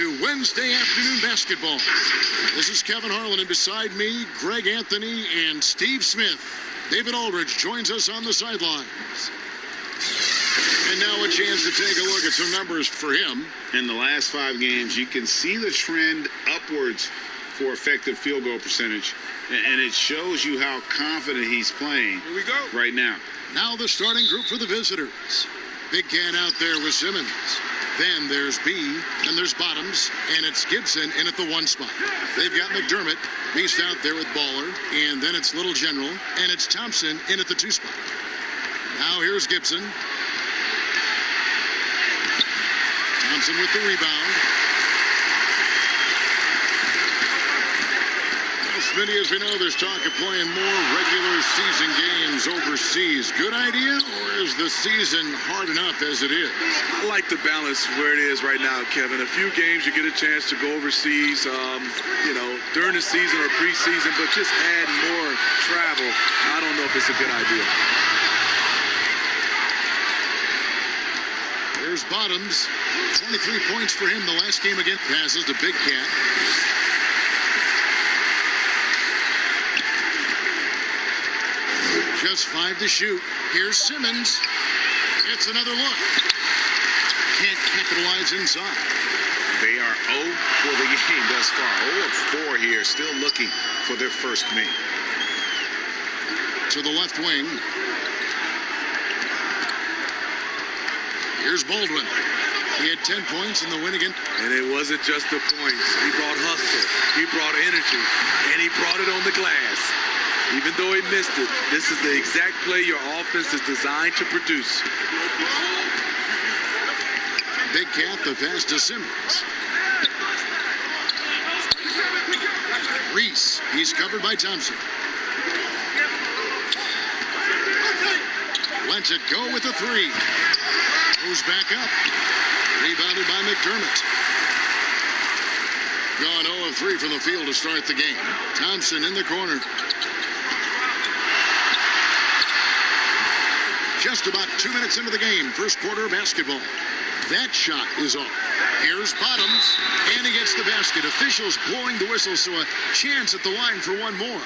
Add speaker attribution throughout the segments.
Speaker 1: Wednesday afternoon basketball. This is Kevin Harlan, and beside me, Greg Anthony and Steve Smith. David Aldridge joins us on the sidelines. And now a chance to take a look at some numbers for him.
Speaker 2: In the last 5 games, you can see the trend upwards for effective field goal percentage. And it shows you how confident he's playing.
Speaker 1: Here we go.
Speaker 2: Right now.
Speaker 1: Now the starting group for the visitors. Big Can out there with Simmons. Then there's B, and there's Bottoms, and it's Gibson in at the 1 spot. They've got McDermott, Beast out there with Baller, and then it's Little General, and it's Thompson in at the 2 spot. Now here's Gibson. Thompson with the rebound. Smitty, as we know, there's talk of playing more regular season games overseas. Good idea, or is the season hard enough as it is?
Speaker 3: I like the balance where it is right now, Kevin. A few games you get a chance to go overseas, during the season or preseason, but just add more travel. I don't know if it's a good idea.
Speaker 1: There's Bottoms. 23 points for him the last game again. Passes to Big Cat. Just 5 to shoot. Here's Simmons. It's another look. Can't capitalize inside.
Speaker 2: They are 0 for the game thus far. 0 of 4 here, still looking for their first make.
Speaker 1: To the left wing. Here's Baldwin. He had 10 points in the win again.
Speaker 3: And it wasn't just the points. He brought hustle. He brought energy. And he brought it on the glass. Even though he missed it, this is the exact play your offense is designed to produce.
Speaker 1: Big Cat, the pass to Simmons. Reese, he's covered by Thompson. Lets it go with a 3. Goes back up. Rebounded by McDermott. Gone 0 of 3 from the field to start the game. Thompson in the corner. Just about 2 minutes into the game, first quarter of basketball. That shot is off. Here's Bottoms, and he gets the basket. Officials blowing the whistle, so a chance at the line for one more.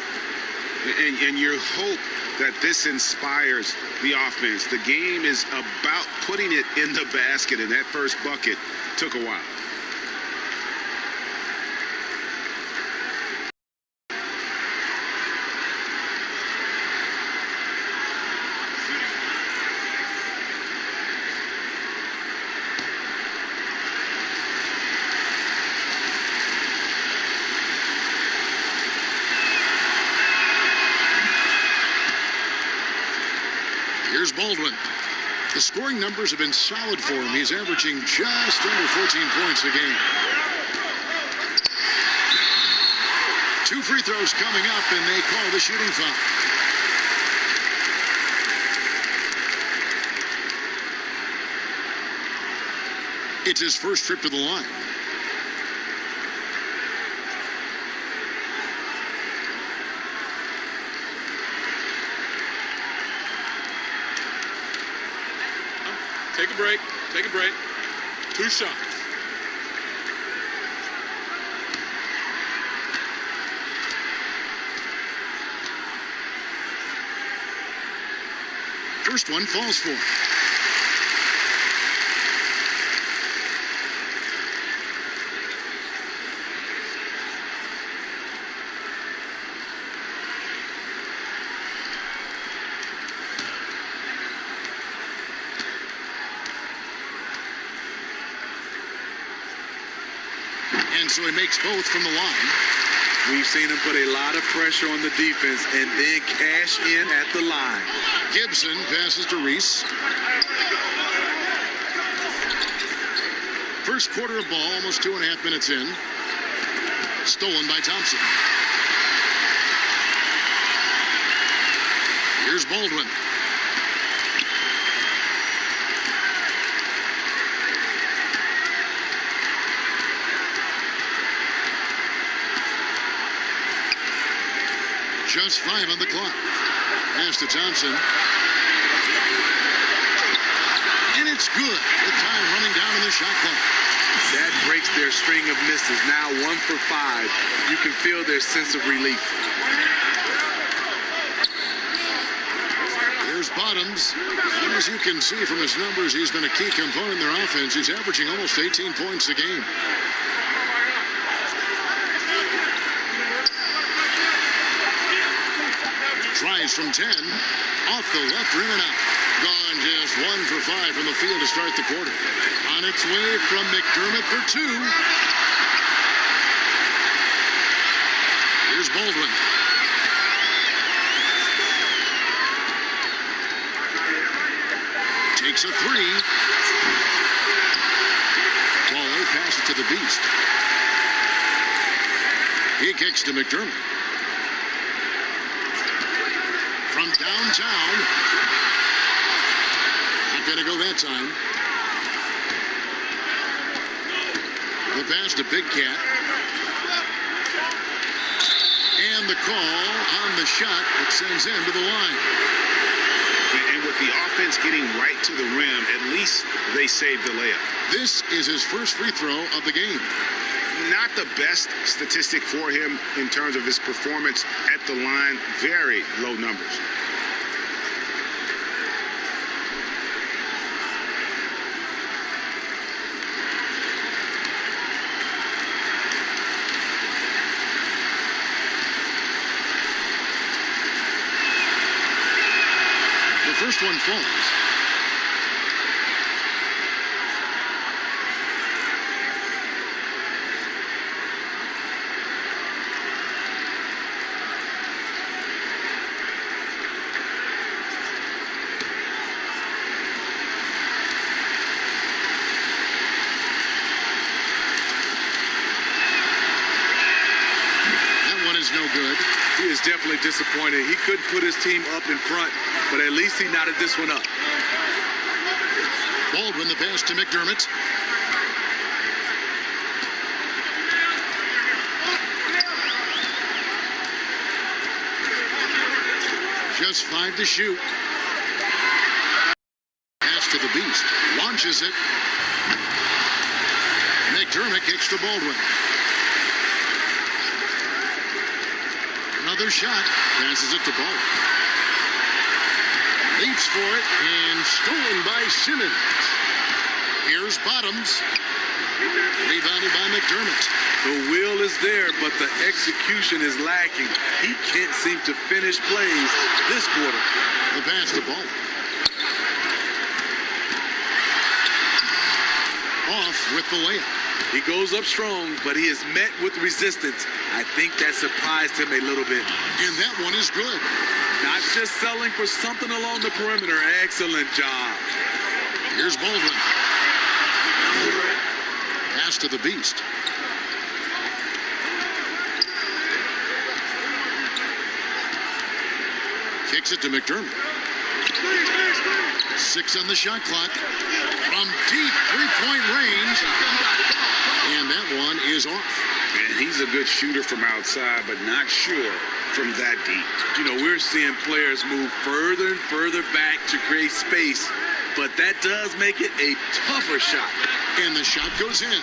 Speaker 2: And you hope that this inspires the offense. The game is about putting it in the basket, and that first bucket took a while.
Speaker 1: Here's Baldwin. The scoring numbers have been solid for him. He's averaging just under 14 points a game. 2 free throws coming up, and they call the shooting foul. It's his first trip to the line.
Speaker 3: Take a break. Take a break. 2 shots.
Speaker 1: First one falls for him. And so he makes both from the line.
Speaker 3: We've seen him put a lot of pressure on the defense and then cash in at the line.
Speaker 1: Gibson passes to Reese. First quarter of ball, almost 2.5 minutes in. Stolen by Thompson. Here's Baldwin. Just 5 on the clock. Pass to Thompson. And it's good. With time running down in the shot clock.
Speaker 3: That breaks their string of misses. Now 1 for 5. You can feel their sense of relief.
Speaker 1: Here's Bottoms. As you can see from his numbers, he's been a key component in their offense. He's averaging almost 18 points a game. Tries from 10. Off the left rim and out. Gone just 1 for 5 from the field to start the quarter. On its way from McDermott for 2. Here's Baldwin. Takes a 3. Waller passes to the Beast. He kicks to McDermott. From downtown. Not going to go that time. The pass to Big Cat. And the call on the shot that sends him to the line.
Speaker 2: And with the offense getting right to the rim, at least they saved the layup.
Speaker 1: This is his first free throw of the game.
Speaker 2: Not the best statistic for him in terms of his performance at the line. Very low numbers.
Speaker 1: The first one falls. No good.
Speaker 3: He is definitely disappointed. He couldn't put his team up in front, but at least he knotted this one up.
Speaker 1: Baldwin the pass to McDermott. Just 5 to shoot. Pass to the Beast. Launches it. McDermott kicks to Baldwin. Another shot. Passes it to Baldwin. Leaps for it and stolen by Simmons. Here's Bottoms. Rebounded by McDermott.
Speaker 3: The will is there, but the execution is lacking. He can't seem to finish plays this quarter.
Speaker 1: The pass to Baldwin. Off with the layup.
Speaker 3: He goes up strong, but he is met with resistance. I think that surprised him a little bit.
Speaker 1: And that one is good.
Speaker 3: Not just selling for something along the perimeter. Excellent job.
Speaker 1: Here's Baldwin. Pass to the Beast. Kicks it to McDermott. 6 on the shot clock. From deep three-point range. And that one is off.
Speaker 2: And he's a good shooter from outside, but not sure from that deep.
Speaker 3: You know, we're seeing players move further and further back to create space, but that does make it a tougher shot.
Speaker 1: And the shot goes in.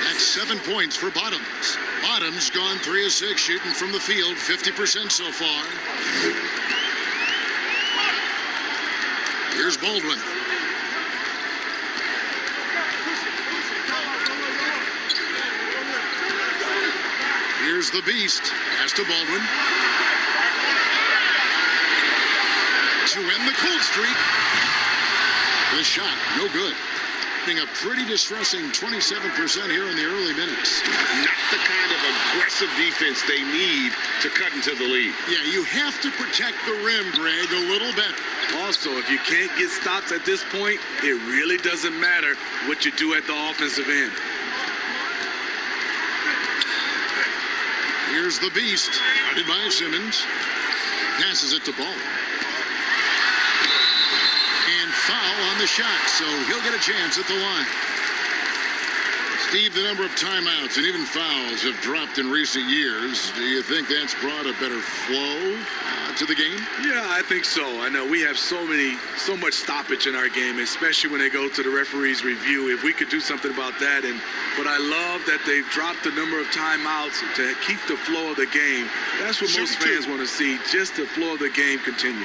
Speaker 1: That's 7 points for Bottoms. Bottoms gone 3 of 6 shooting from the field, 50% so far. Here's Baldwin. Here's the Beast. Pass to Baldwin. To end the cold streak. The shot, no good. Being a pretty distressing 27% here in the early minutes.
Speaker 2: Not the kind of aggressive defense they need to cut into the lead.
Speaker 1: Yeah, you have to protect the rim, Greg, a little better.
Speaker 3: Also, if you can't get stops at this point, it really doesn't matter what you do at the offensive end.
Speaker 1: Here's the Beast. Guarded by Simmons. Passes it to Baldwin. And foul on the shot, so he'll get a chance at the line. Steve, the number of timeouts and even fouls have dropped in recent years. Do you think that's brought a better flow to the game?
Speaker 3: Yeah, I think so. I know we have so much stoppage in our game, especially when they go to the referee's review. If we could do something about that, but I love that they've dropped the number of timeouts to keep the flow of the game. That's what most fans want to see, just the flow of the game continue.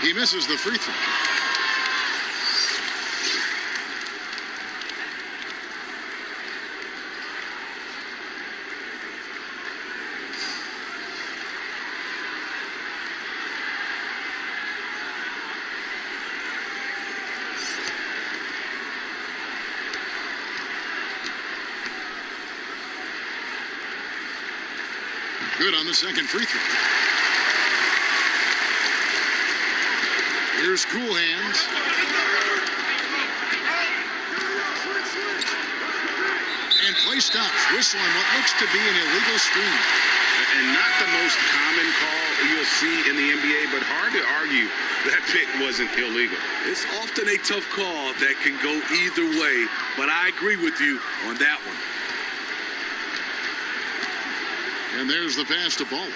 Speaker 1: He misses the free throw. Good on the second free throw. Here's Cool Hands. And play stops. Whistle on what looks to be an illegal screen.
Speaker 2: And not the most common call you'll see in the NBA, but hard to argue that pick wasn't illegal.
Speaker 3: It's often a tough call that can go either way, but I agree with you on that one.
Speaker 1: And there's the pass to Ball.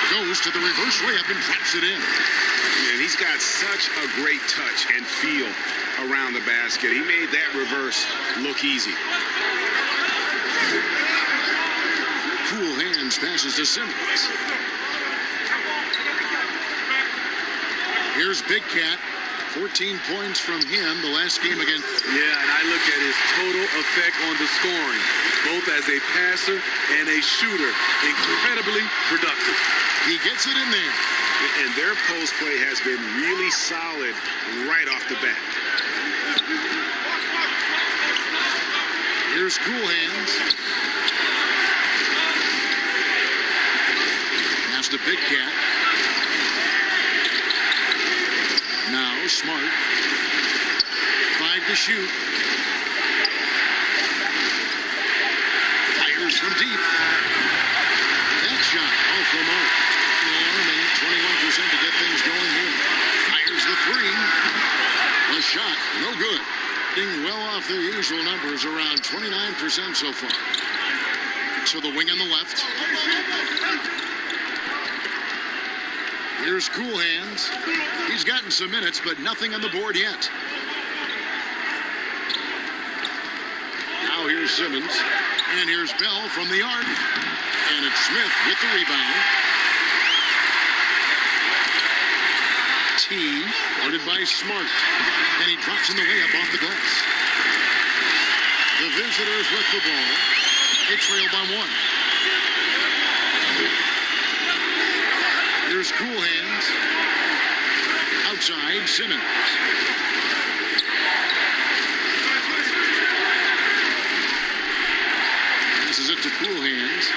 Speaker 1: Goes to the reverse layup and drops it in.
Speaker 2: And he's got such a great touch and feel around the basket. He made that reverse look easy.
Speaker 1: Cool Hands passes to Simmons. Here's Big Cat. 14 points from him the last game again.
Speaker 3: Yeah, and I look at his total effect on the scoring, both as a passer and a shooter. Incredibly productive.
Speaker 1: He gets it in there.
Speaker 2: And their post play has been really solid right off the bat.
Speaker 1: Here's Cool Hands. Pass to Big Cat. Now Smart. 5 to shoot. Fires from deep. That shot off the mark. And 21% to get things going here. Fires the three. The shot, no good. Being well off their usual numbers, around 29% so far. So the wing on the left. Here's Cool Hands. He's gotten some minutes, but nothing on the board yet. Now here's Simmons. And here's Bell from the arc. And it's Smith with the rebound. T, guarded by Smart. And he drops in the layup off the glass. The visitors with the ball. They trail by 1. Here's Cool Hands. Outside, Simmons. Passes it to Cool Hands.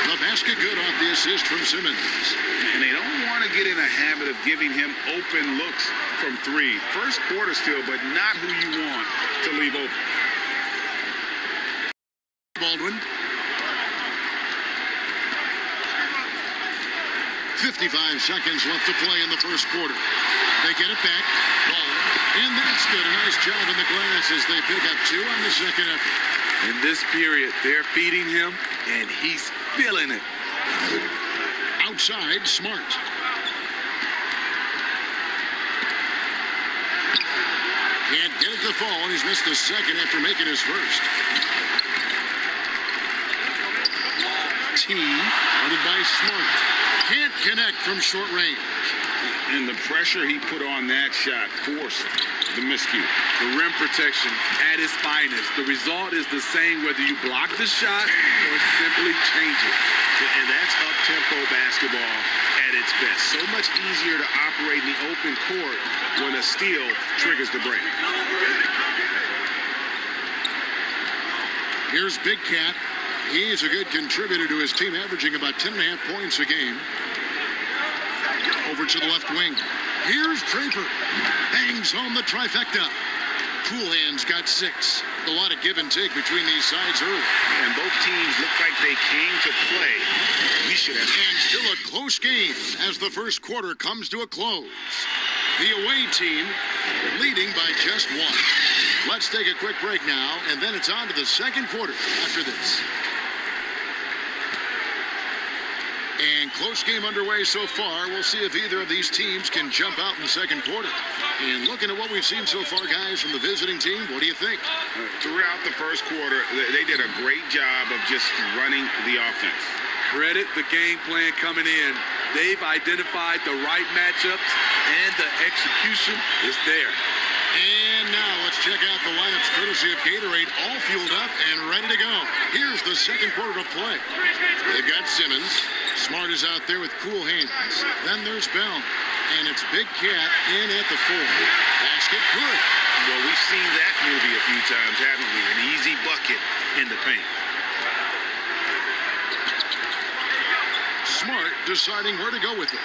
Speaker 1: The basket good off the assist from Simmons.
Speaker 2: And they don't want to get in a habit of giving him open looks from 3. First quarter still, but not who you want to leave open.
Speaker 1: Baldwin. 55 seconds left to play in the first quarter. They get it back. Ball. And that's good. A nice job in the glass as they pick up 2 on the second effort.
Speaker 3: In this period, they're feeding him, and he's feeling it.
Speaker 1: Outside, Smart. Can't get it to fall, and he's missed the second after making his first. T, guarded by Smart. Can't connect from short range.
Speaker 2: And the pressure he put on that shot forced the miscue.
Speaker 3: The rim protection at its finest. The result is the same whether you block the shot or simply change it.
Speaker 2: And that's up-tempo basketball at its best. So much easier to operate in the open court when a steal triggers the break.
Speaker 1: Here's Big Cat. He's a good contributor to his team, averaging about 10.5 points a game. Over to the left wing. Here's Draper. Bangs home the trifecta. Cool Hands got 6. A lot of give and take between these sides early.
Speaker 2: And both teams look like they came to play. We should have.
Speaker 1: And still a close game as the first quarter comes to a close. The away team leading by just 1. Let's take a quick break now, and then it's on to the second quarter after this. And close game underway so far. We'll see if either of these teams can jump out in the second quarter. And looking at what we've seen so far, guys, from the visiting team, what do you think?
Speaker 2: Throughout the first quarter, they did a great job of just running the offense.
Speaker 3: Credit the game plan coming in. They've identified the right matchups, and the execution is there.
Speaker 1: And now let's check out the lineups courtesy of Gatorade, all fueled up and ready to go. Here's the second quarter of play. They've got Simmons. Smart is out there with cool hands. Then there's Bell. And it's Big Cat in at the 4. Basket good.
Speaker 2: Well, we've seen that movie a few times, haven't we? An easy bucket in the paint.
Speaker 1: Smart deciding where to go with it.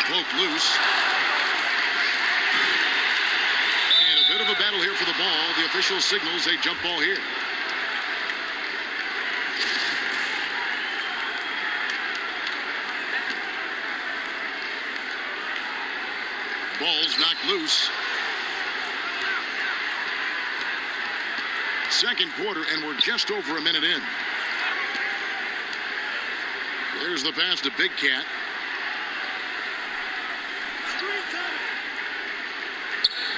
Speaker 1: Poke loose. And a bit of a battle here for the ball. The official signals a jump ball here. Ball's knocked loose. Second quarter, and we're just over a minute in. There's the pass to Big Cat.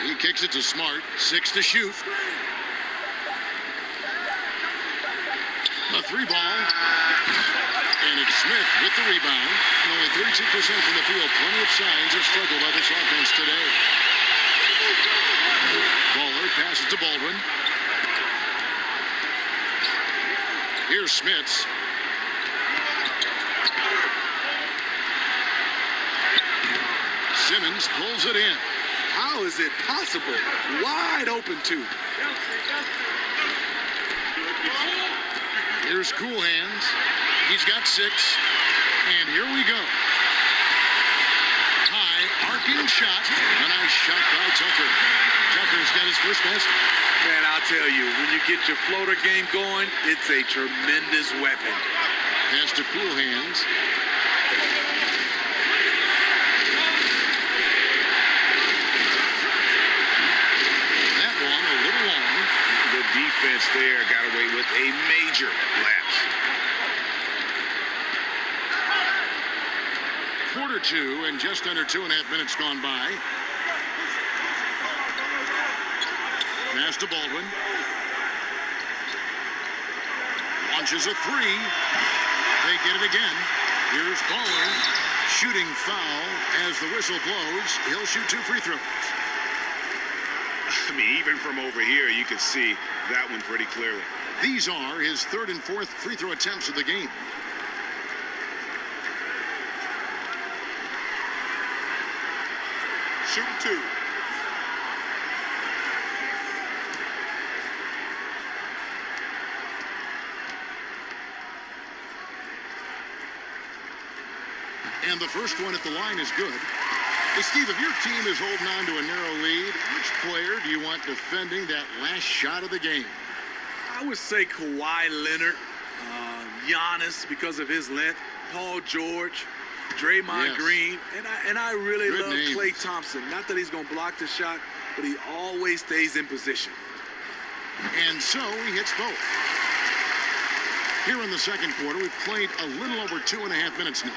Speaker 1: He kicks it to Smart. 6 to shoot. A 3 ball. And it's Smith with the rebound. And only 32% from the field. Plenty of signs of struggle by this offense today. Butler passes to Baldwin. Here's Smits. Simmons pulls it in.
Speaker 3: How is it possible? Wide open, too.
Speaker 1: Here's Cool Hands. He's got 6. And here we go. High, arcing shot. A nice shot by Tucker. Tucker's got his first basket.
Speaker 3: Man, I'll tell you, when you get your floater game going, it's a tremendous weapon.
Speaker 1: Pass to Cool Hands. That one a little long.
Speaker 2: The defense there got away with a major lapse.
Speaker 1: Quarter 2 and just under 2.5 minutes gone by. Pass to Baldwin. Launches a 3. They get it again. Here's Baldwin. Shooting foul as the whistle blows. He'll shoot 2 free throws.
Speaker 2: I mean, even from over here, you can see that one pretty clearly.
Speaker 1: These are his 3rd and 4th free throw attempts of the game.
Speaker 3: Shoot 2.
Speaker 1: And the first one at the line is good. Hey, Steve, if your team is holding on to a narrow lead, which player do you want defending that last shot of the game?
Speaker 3: I would say Kawhi Leonard, Giannis because of his length, Paul George, Draymond Green, and I really
Speaker 1: Good
Speaker 3: love
Speaker 1: names.
Speaker 3: Klay Thompson. Not that he's going to block the shot, but he always stays in position.
Speaker 1: And so he hits both. Here in the second quarter, we've played a little over 2.5 minutes now.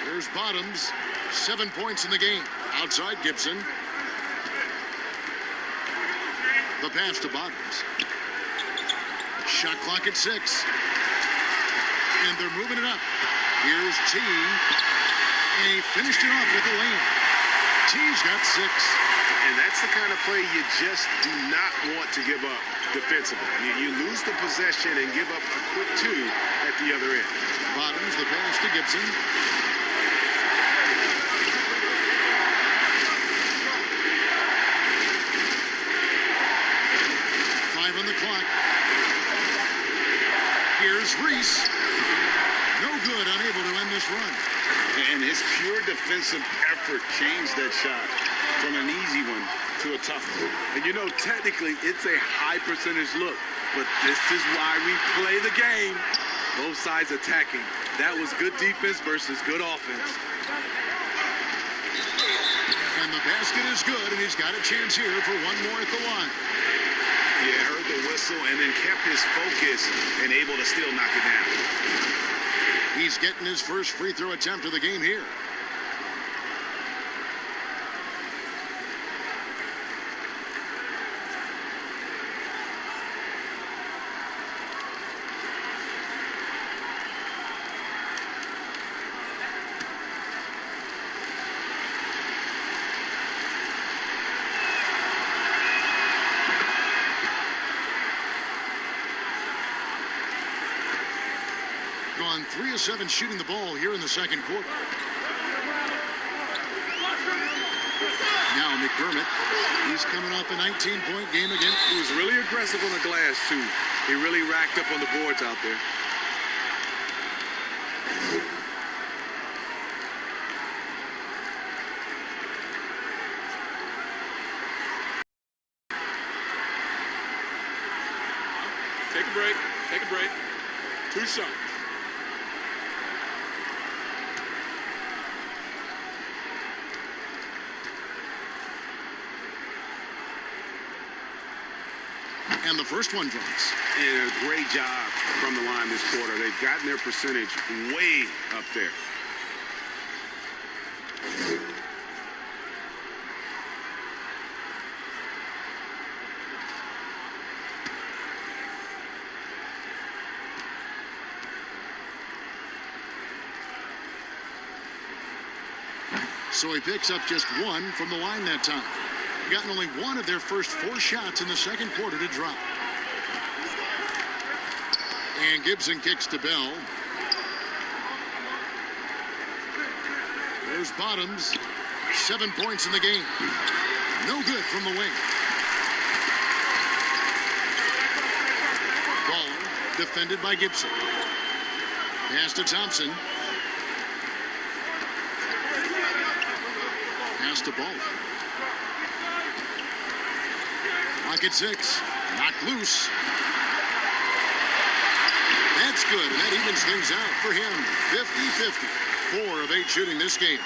Speaker 1: There's Bottoms, 7 points in the game. Outside Gibson. The pass to Bottoms. Shot clock at 6. And they're moving it up. Here's T. And he finished it off with a lane. T's got 6.
Speaker 2: And that's the kind of play you just do not want to give up defensively. You lose the possession and give up a quick 2 at the other end.
Speaker 1: Bottoms, the pass to Gibson. On the clock. Here's Reese. No good, unable to end this run.
Speaker 2: And his pure defensive effort changed that shot from an easy one to a tough one.
Speaker 3: And you know, technically, it's a high percentage look, but this is why we play the game. Both sides attacking. That was good defense versus good offense.
Speaker 1: And the basket is good, and he's got a chance here for one more at the line.
Speaker 2: Yeah, heard the whistle and then kept his focus and able to still knock it down.
Speaker 1: He's getting his first free throw attempt of the game here. Gone 3 of 7 shooting the ball here in the second quarter. Now McDermott, he's coming off a 19-point game again.
Speaker 3: He was really aggressive on the glass, too. He really racked up on the boards out there. Take a break. Take a break. 2 shots.
Speaker 1: And the first one drops.
Speaker 2: And a great job from the line this quarter. They've gotten their percentage way up there.
Speaker 1: So he picks up just 1 from the line that time. Gotten only 1 of their first 4 shots in the second quarter to drop. And Gibson kicks to Bell. There's Bottoms. 7 points in the game. No good from the wing. Ball defended by Gibson. Pass to Thompson. Pass to Ball. Pocket 6. Knocked loose. That's good, and that evens things out for him. 50-50. 4 of 8 shooting this game.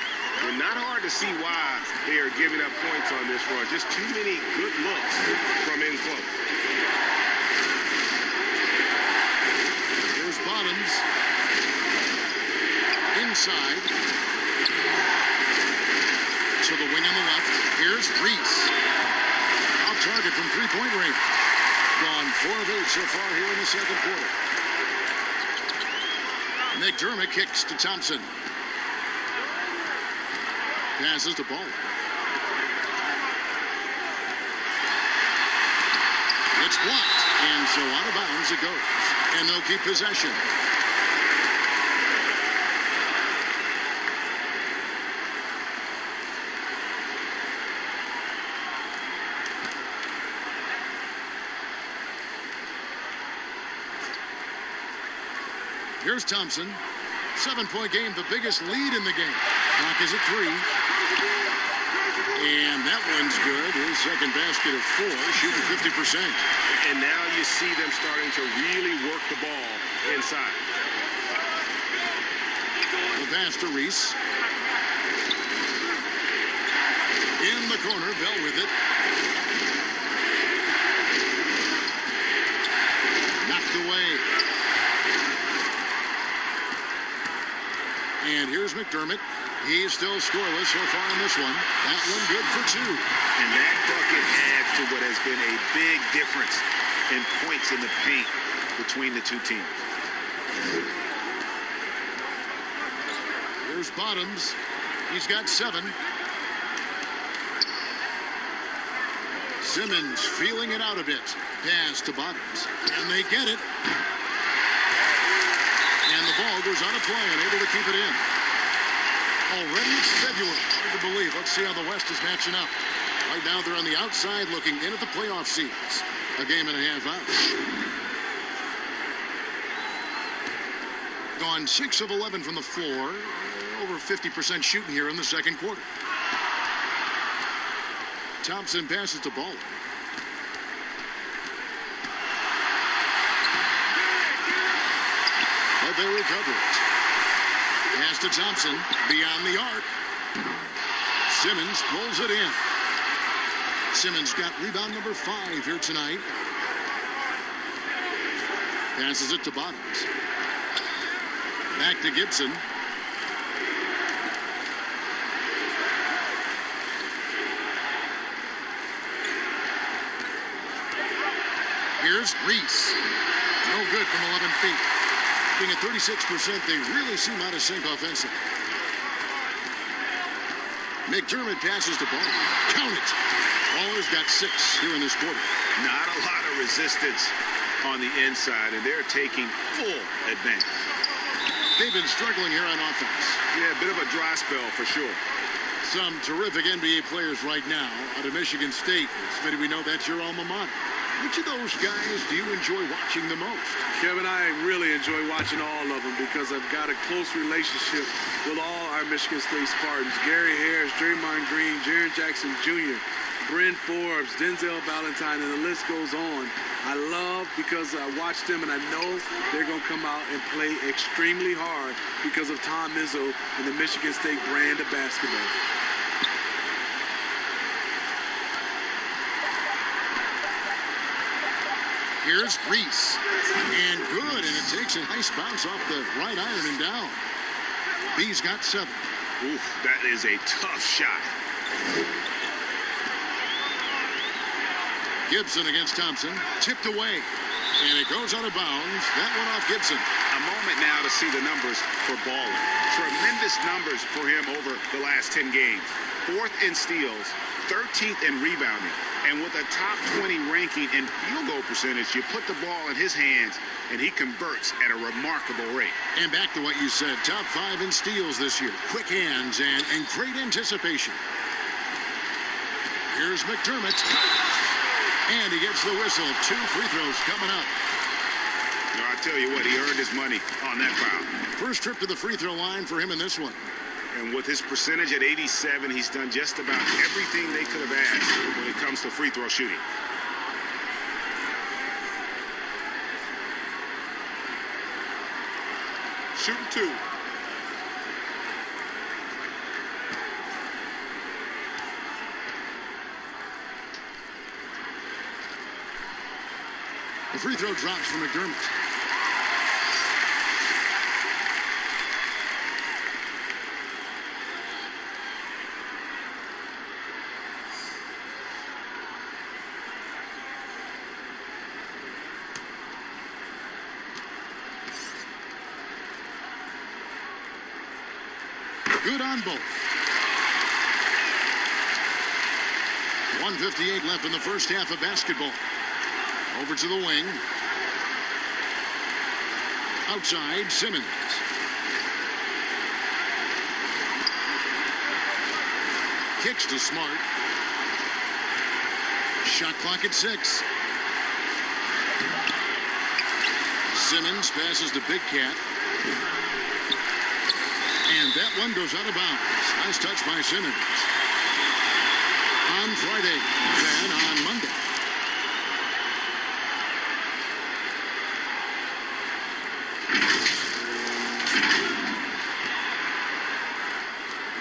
Speaker 2: And not hard to see why they are giving up points on this run. Just too many good looks from in close.
Speaker 1: There's Bottoms. Inside. To the wing on the left. Here's Reese. Off target from three-point range. Gone 4 of 8 so far here in the second quarter. McDermott kicks to Thompson. Passes the ball. It's blocked. And so out of bounds it goes. And they'll keep possession. Here's Thompson. 7-point game, the biggest lead in the game. Clock is at 3. And that one's good. His second basket of 4, shooting 50%.
Speaker 2: And now you see them starting to really work the ball inside.
Speaker 1: The pass to Reese. In the corner, Bell with it. Knocked away. And here's McDermott. He's still scoreless so far in this one. That one good for 2.
Speaker 2: And that bucket adds to what has been a big difference in points in the paint between the two teams.
Speaker 1: There's Bottoms. He's got 7. Simmons feeling it out a bit. Pass to Bottoms. And they get it. And the ball goes on a play and able to keep it in. Already it's February. Hard to believe. Let's see how the West is matching up. Right now they're on the outside looking in at the playoff seeds. A game and a half out. gone 6 of 11 from the floor. Over 50% shooting here in the second quarter. Thompson passes the ball. But they recover it. Pass to Thompson. Beyond the arc. Simmons pulls it in. Simmons got rebound number 5 here tonight. Passes it to Bottoms. Back to Gibson. Here's Reese. No good from 11 feet. Being at 36%, they really seem out of sync offensively. McDermott passes the ball. Count it. Baller's got 6 here in this quarter.
Speaker 2: Not a lot of resistance on the inside, and they're taking full advantage.
Speaker 1: They've been struggling here on offense.
Speaker 2: Yeah, a bit of a dry spell for sure.
Speaker 1: Some terrific NBA players right now out of Michigan State. Smitty, we know that's your alma mater. Which of those guys do you enjoy watching the most?
Speaker 3: Kevin, I really enjoy watching all of them because I've got a close relationship with all our Michigan State Spartans. Gary Harris, Draymond Green, Jaren Jackson Jr., Bryn Forbes, Denzel Valentine, and the list goes on. I love because I watch them and I know they're going to come out and play extremely hard because of Tom Izzo and the Michigan State brand of basketball.
Speaker 1: Here's Reese. And good, and it takes a nice bounce off the right iron and down. B's got 7.
Speaker 2: Oof, that is a tough shot.
Speaker 1: Gibson against Thompson. Tipped away. And it goes out of bounds. That one off Gibson.
Speaker 2: A moment now to see the numbers for Baller. Tremendous numbers for him over the last 10 games. 4th in steals, 13th in rebounding. And with a top 20 ranking in field goal percentage, you put the ball in his hands, and he converts at a remarkable rate.
Speaker 1: And back to what you said, top 5 in steals this year. Quick hands and great anticipation. Here's McDermott. And he gets the whistle. 2 free throws coming up.
Speaker 2: No, I tell you what, he earned his money on that foul.
Speaker 1: First trip to the free throw line for him in this one.
Speaker 2: And with his percentage at 87, he's done just about everything they could have asked when it comes to free throw shooting.
Speaker 3: Shooting 2.
Speaker 1: The free throw drops from McDermott. Good on both. 1:58 left in the first half of basketball. Over to the wing. Outside, Simmons. Kicks to Smart. Shot clock at 6. Simmons passes to Big Cat. And that one goes out of bounds. Nice touch by Simmons. On Friday, then on Monday.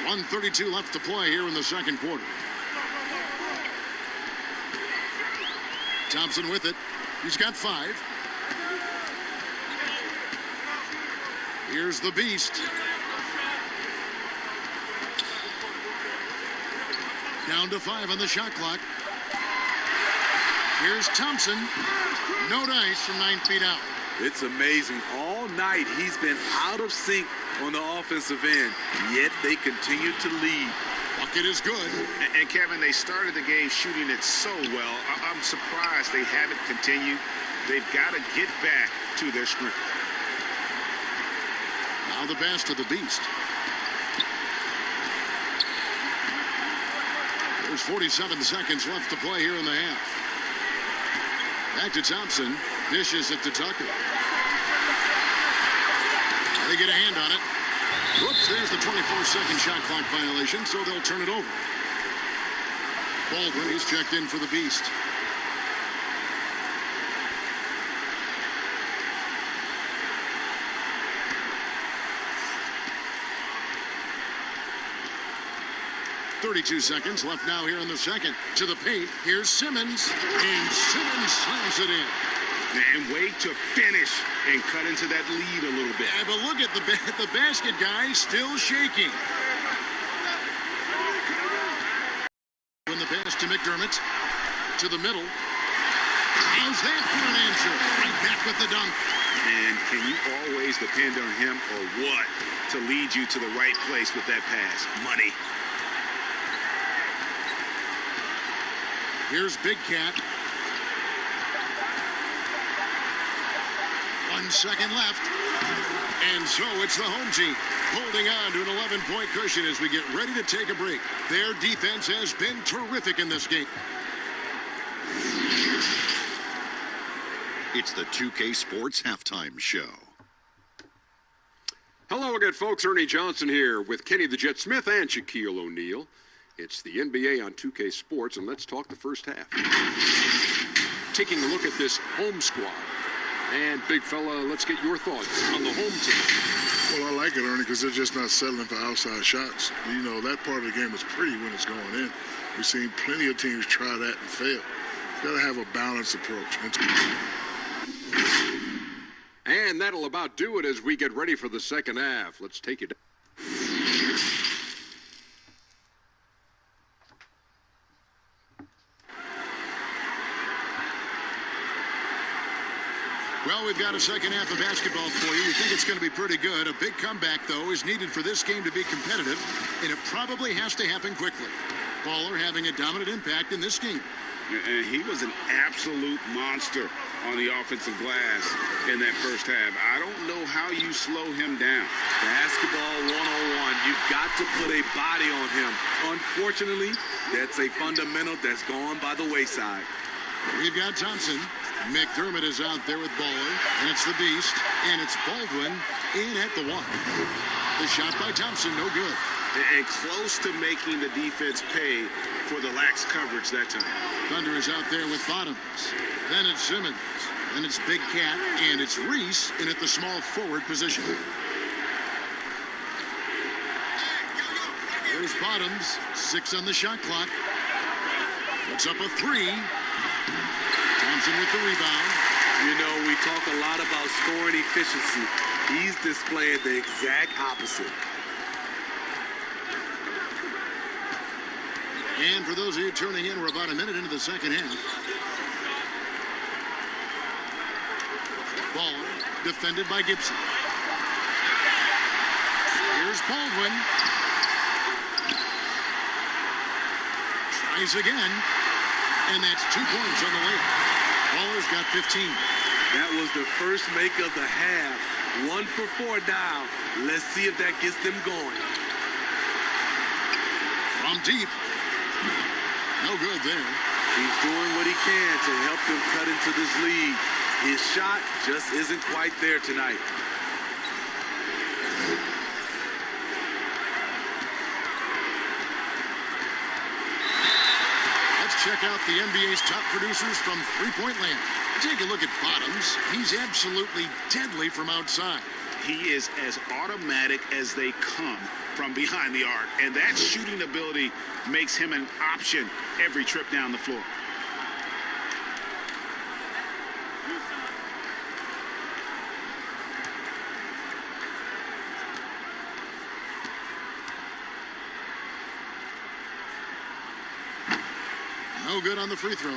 Speaker 1: .132 left to play here in the second quarter. Thompson with it. He's got 5. Here's the Beast. Down to 5 on the shot clock. Here's Thompson. No dice from 9 feet out.
Speaker 3: It's amazing. All night he's been out of sync on the offensive end, yet they continue to lead.
Speaker 1: Bucket is good.
Speaker 2: And Kevin, they started the game shooting it so well. I'm surprised they haven't continued. They've got to get back to their strength.
Speaker 1: Now the pass to the Beast. There's 47 seconds left to play here in the half. Back to Thompson. Dishes it to Tucker. They get a hand on it. Whoops, there's the 24-second shot clock violation, so they'll turn it over. Baldwin, he's checked in for the Beast. .32 seconds left now here in the second. To the paint, here's Simmons, and Simmons slams it in.
Speaker 2: And wait to finish and cut into that lead a little bit.
Speaker 1: Yeah, but look at the basket guy still shaking. When the pass to McDermott, to the middle. How's that for an answer? Right back with the dunk.
Speaker 2: And can you always depend on him or what to lead you to the right place with that pass? Money.
Speaker 1: Here's Big Cat. 1 second left. And so it's the home team holding on to an 11-point cushion as we get ready to take a break. Their defense has been terrific in this game.
Speaker 4: It's the 2K Sports Halftime Show.
Speaker 5: Hello again, folks. Ernie Johnson here with Kenny the Jet Smith and Shaquille O'Neal. It's the NBA on 2K Sports, and let's talk the first half. Taking a look at this home squad. And, big fella, let's get your thoughts on the home team.
Speaker 6: Well, I like it, Ernie, because they're just not settling for outside shots. You know, that part of the game is pretty when it's going in. We've seen plenty of teams try that and fail. You've got to have a balanced approach.
Speaker 5: And that'll about do it as we get ready for the second half. Let's take it.
Speaker 1: Well, we've got a second half of basketball for you. You think it's going to be pretty good. A big comeback, though, is needed for this game to be competitive, and it probably has to happen quickly. Butler having a dominant impact in this game.
Speaker 2: And he was an absolute monster on the offensive glass in that first half. I don't know how you slow him down.
Speaker 3: Basketball 101. You've got to put a body on him. Unfortunately, that's a fundamental that's gone by the wayside.
Speaker 1: We've got Thompson. McDermott is out there with Butler, and it's the Beast, and it's Baldwin in at the one. The shot by Thompson, no good.
Speaker 2: And close to making the defense pay for the lax coverage that time.
Speaker 1: Thunder is out there with Bottoms. Then it's Simmons. Then it's Big Cat, and it's Reese in at the small forward position. There's Bottoms, 6 on the shot clock. Puts up a 3. Thompson with the rebound.
Speaker 3: You know, we talk a lot about scoring efficiency. He's displaying the exact opposite.
Speaker 1: And for those of you tuning in, we're about a minute into the second half. Ball defended by Gibson. Here's Baldwin. Tries again. And that's 2 points on the way. Baller's got 15.
Speaker 3: That was the first make of the half. 1 for 4 down. Let's see if that gets them going.
Speaker 1: From deep. No good there.
Speaker 3: He's doing what he can to help them cut into this lead. His shot just isn't quite there tonight.
Speaker 1: Check out the NBA's top producers from three-point land. Take a look at Bottoms. He's absolutely deadly from outside.
Speaker 2: He is as automatic as they come from behind the arc. And that shooting ability makes him an option every trip down the floor.
Speaker 1: No good on the free throw.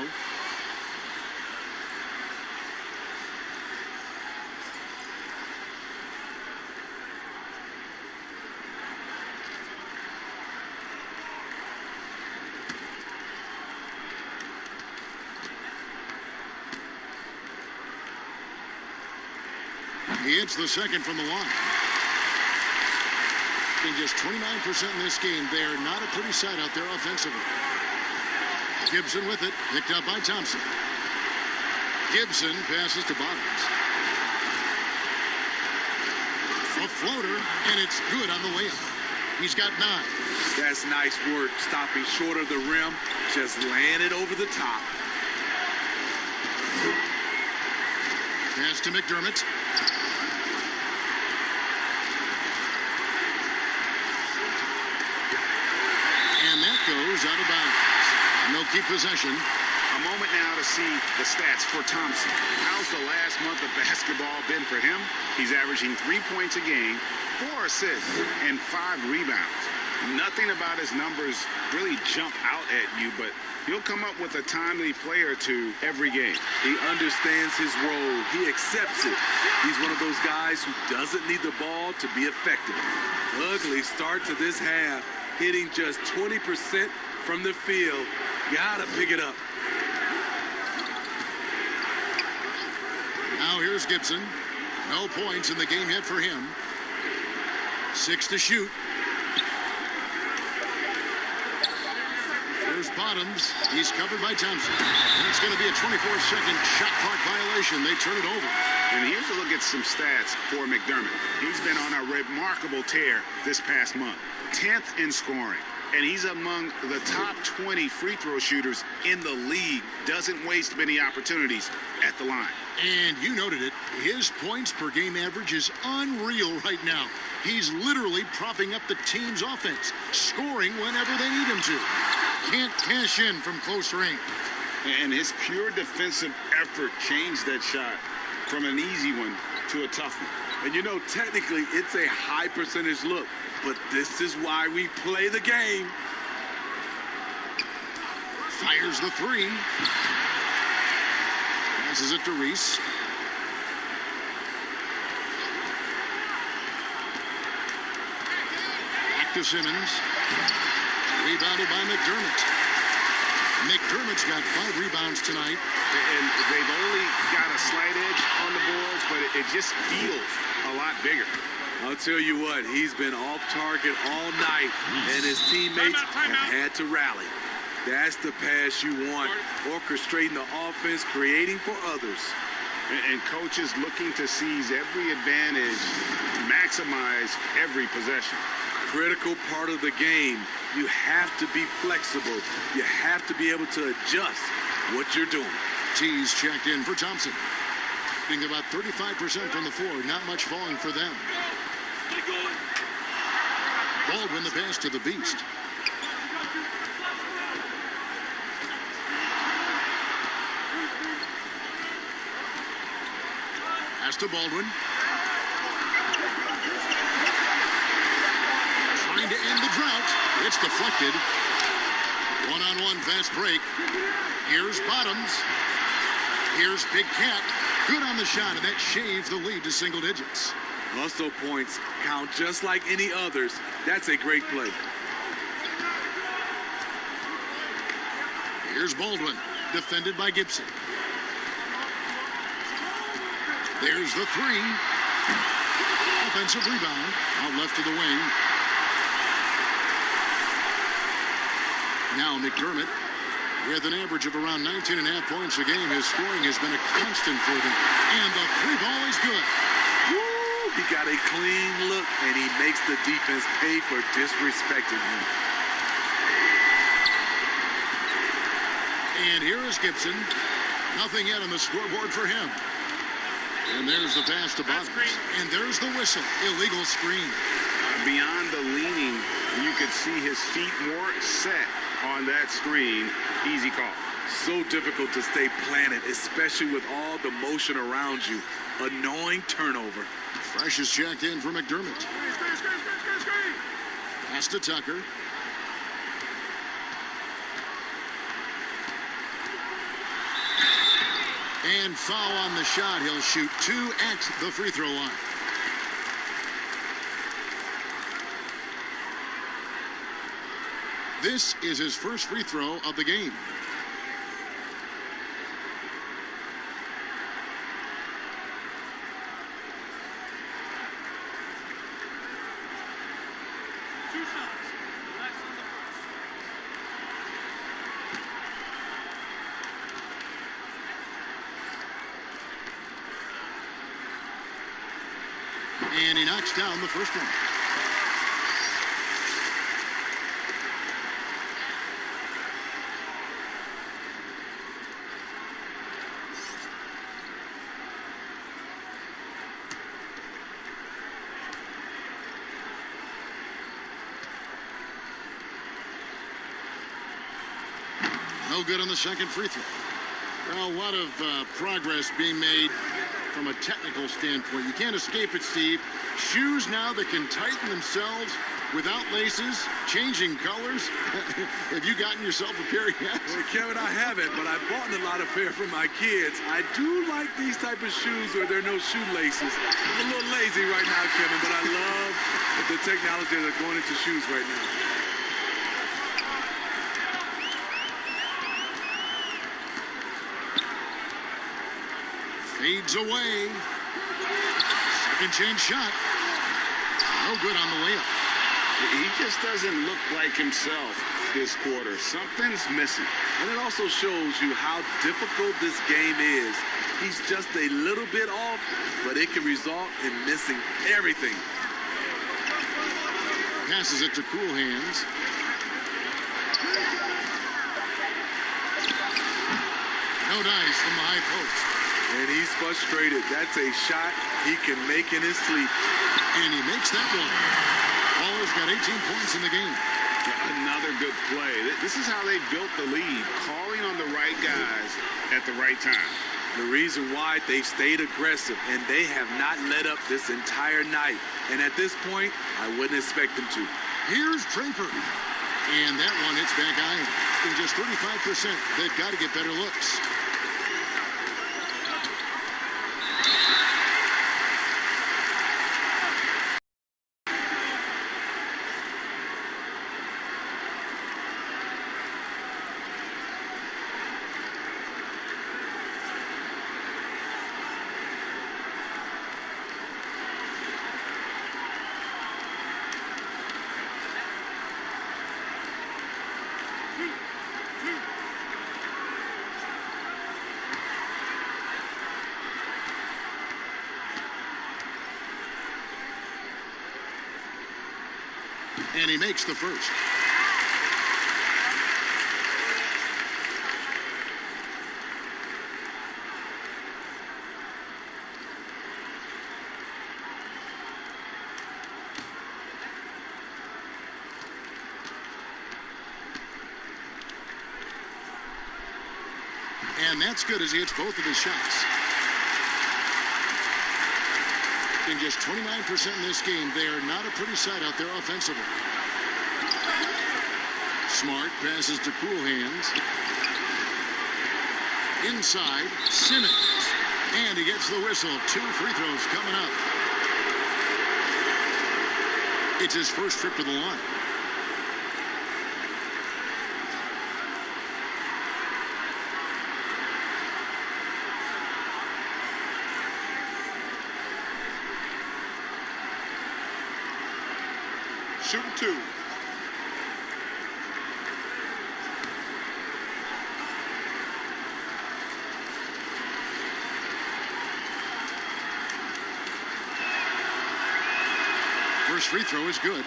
Speaker 1: He hits the second from the line. In just 29% in this game, they're not a pretty sight out there offensively. Gibson with it, picked up by Thompson. Gibson passes to Bottoms. A floater, and it's good on the way up. He's got 9.
Speaker 3: That's nice work, stopping short of the rim, just laying it over the top.
Speaker 1: Pass to McDermott. And that goes out of bounds. And they'll keep possession.
Speaker 2: A moment now to see the stats for Thompson. How's the last month of basketball been for him? He's averaging 3 points a game, 4 assists, and 5 rebounds. Nothing about his numbers really jump out at you, but he'll come up with a timely play or two every game.
Speaker 3: He understands his role. He accepts it. He's one of those guys who doesn't need the ball to be effective. Ugly start to this half, hitting just 20% from the field. Gotta pick it up.
Speaker 1: Now here's Gibson. No points in the game yet for him. 6 to shoot. There's Bottoms. He's covered by Thompson. And it's going to be a 24-second shot clock violation. They turn it over.
Speaker 2: And here's a look at some stats for McDermott. He's been on a remarkable tear this past month. 10th in scoring. And he's among the top 20 free throw shooters in the league. Doesn't waste many opportunities at the line.
Speaker 1: And you noted it. His points per game average is unreal right now. He's literally propping up the team's offense, scoring whenever they need him to. Can't cash in from close range.
Speaker 2: And his pure defensive effort changed that shot from an easy one to a tough one.
Speaker 3: And you know, technically, it's a high percentage look, but this is why we play the game.
Speaker 1: Fires the 3. Passes it to Reese. Back to Simmons. Rebounded by McDermott. McDermott's got 5 rebounds tonight.
Speaker 2: And they've only got a slight edge on the boards, but it just feels a lot bigger.
Speaker 3: I'll tell you what, he's been off target all night, and his teammates have had to rally. That's the pass you want, orchestrating the offense, creating for others.
Speaker 2: And coaches looking to seize every advantage, maximize every possession.
Speaker 3: Critical part of the game. You have to be flexible. You have to be able to adjust what you're doing.
Speaker 1: T's checked in for Thompson. Shooting about 35% from the floor. Not much falling for them. Baldwin the pass to the Beast. Pass to Baldwin. Trying to end the drought. It's deflected. One-on-one fast break. Here's Bottoms. Here's Big Cat. Good on the shot, and that shaves the lead to single digits.
Speaker 3: Hustle points count just like any others. That's a great play.
Speaker 1: Here's Baldwin, defended by Gibson. There's the 3. Offensive rebound, out left to the wing. Now McDermott, with an average of around 19.5 points a game, his scoring has been a constant for them. And the 3 ball is good.
Speaker 3: Woo! He got a clean look, and he makes the defense pay for disrespecting him.
Speaker 1: And here is Gibson. Nothing yet on the scoreboard for him. And there's the pass to Butler. And there's the whistle. Illegal screen.
Speaker 2: Beyond the leaning, you could see his feet more set on that screen. Easy call.
Speaker 3: So difficult to stay planted, especially with all the motion around you. Annoying turnover.
Speaker 1: Fresh is checked in for McDermott. Pass to Tucker. And foul on the shot. He'll shoot 2 at the free throw line. This is his first free throw of the game. And he knocks down the first one. No good on the second free throw. Well, a lot of progress being made from a technical standpoint. You can't escape it, Steve. Shoes now that can tighten themselves without laces, changing colors. Have you gotten yourself a pair yet?
Speaker 3: Well, Kevin, I haven't, but I bought a lot of pair for my kids. I do like these type of shoes where there are no shoelaces. I'm a little lazy right now, Kevin, but I love the technology that's going into shoes right now.
Speaker 1: Fades away. Second chance shot. No good on the layup.
Speaker 2: He just doesn't look like himself this quarter. Something's missing.
Speaker 3: And it also shows you how difficult this game is. He's just a little bit off, but it can result in missing everything.
Speaker 1: Passes it to Cool Hands. No dice from the high post.
Speaker 3: And he's frustrated. That's a shot he can make in his sleep.
Speaker 1: And he makes that one. Baller's got 18 points in the game.
Speaker 2: Another good play. This is how they built the lead, calling on the right guys at the right time.
Speaker 3: The reason why they've stayed aggressive, and they have not let up this entire night. And at this point, I wouldn't expect them to.
Speaker 1: Here's Draper. And that one hits back iron. In just 35%, they've got to get better looks. And he makes the first. And that's good as he hits both of his shots. In just 29% in this game, they are not a pretty sight out there offensively. Smart passes to Cool Hands. Inside, Simmons. And he gets the whistle. 2 free throws coming up. It's his first trip to the line.
Speaker 6: Shooting 2.
Speaker 1: First free throw is good.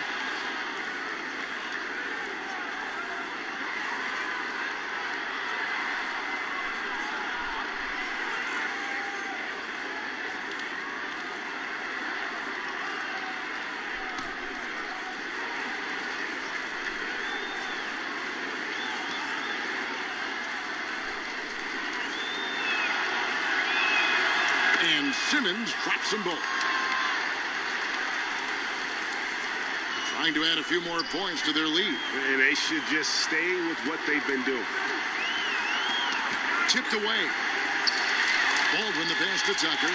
Speaker 1: And Simmons drops them both. Trying to add a few more points to their lead.
Speaker 2: And they should just stay with what they've been doing.
Speaker 1: Tipped away. Baldwin the pass to Tucker.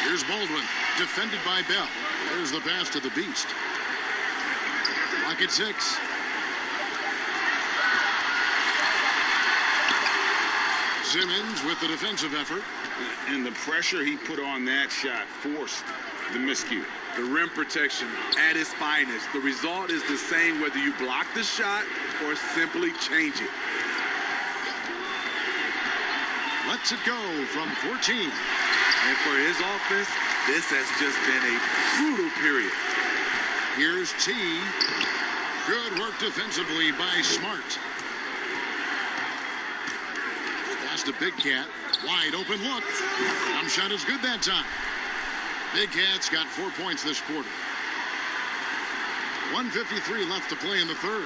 Speaker 1: Here's Baldwin, defended by Bell. There's the pass to the Beast. Clock at 6. Simmons with the defensive effort.
Speaker 2: And the pressure he put on that shot forced the miscue.
Speaker 3: The rim protection at its finest. The result is the same whether you block the shot or simply change it.
Speaker 1: Lets it go from 14.
Speaker 3: And for his offense, This has just been a brutal period.
Speaker 1: Here's T. Good work defensively by Smart. Pass to Big Cat. Wide open look. Jump shot is good that time. Big Cat's got 4 points this quarter. 1:53 left to play in the third.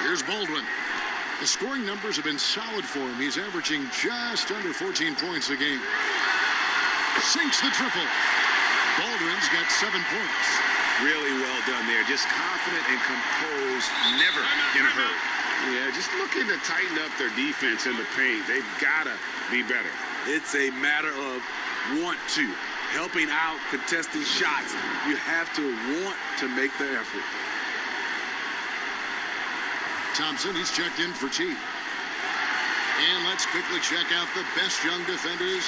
Speaker 1: Here's Baldwin. The scoring numbers have been solid for him. He's averaging just under 14 points a game. Sinks the triple. Baldwin's got 7 points.
Speaker 2: Really well done there. Just confident and composed, never in a hurry. Yeah, just looking to tighten up their defense in the paint. They've got to be better.
Speaker 3: It's a matter of want to. Helping out, contesting shots. You have to want to make the effort.
Speaker 1: Thompson, he's checked in for T. And let's quickly check out the best young defenders,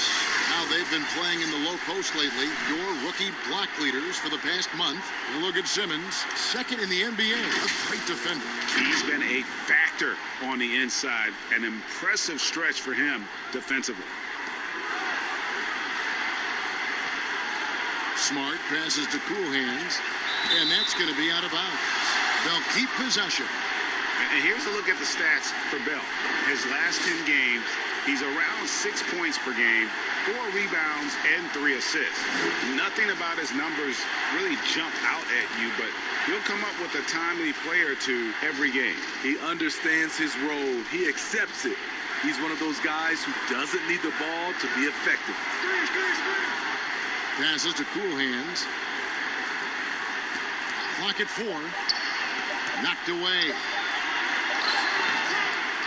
Speaker 1: how they've been playing in the low post lately. Your rookie block leaders for the past month. And look at Simmons, second in the NBA, a great defender.
Speaker 2: He's been a factor on the inside. An impressive stretch for him defensively.
Speaker 1: Smart passes to Cool Hands, and that's going to be out of bounds. They'll keep possession.
Speaker 2: And here's a look at the stats for Bell. His last 10 games, he's around 6 points per game, 4 rebounds, and 3 assists. Nothing about his numbers really jump out at you, but he'll come up with a timely play or two every game.
Speaker 3: He understands his role. He accepts it. He's one of those guys who doesn't need the ball to be effective.
Speaker 1: Passes to Cool Hands. Clock at 4. Knocked away.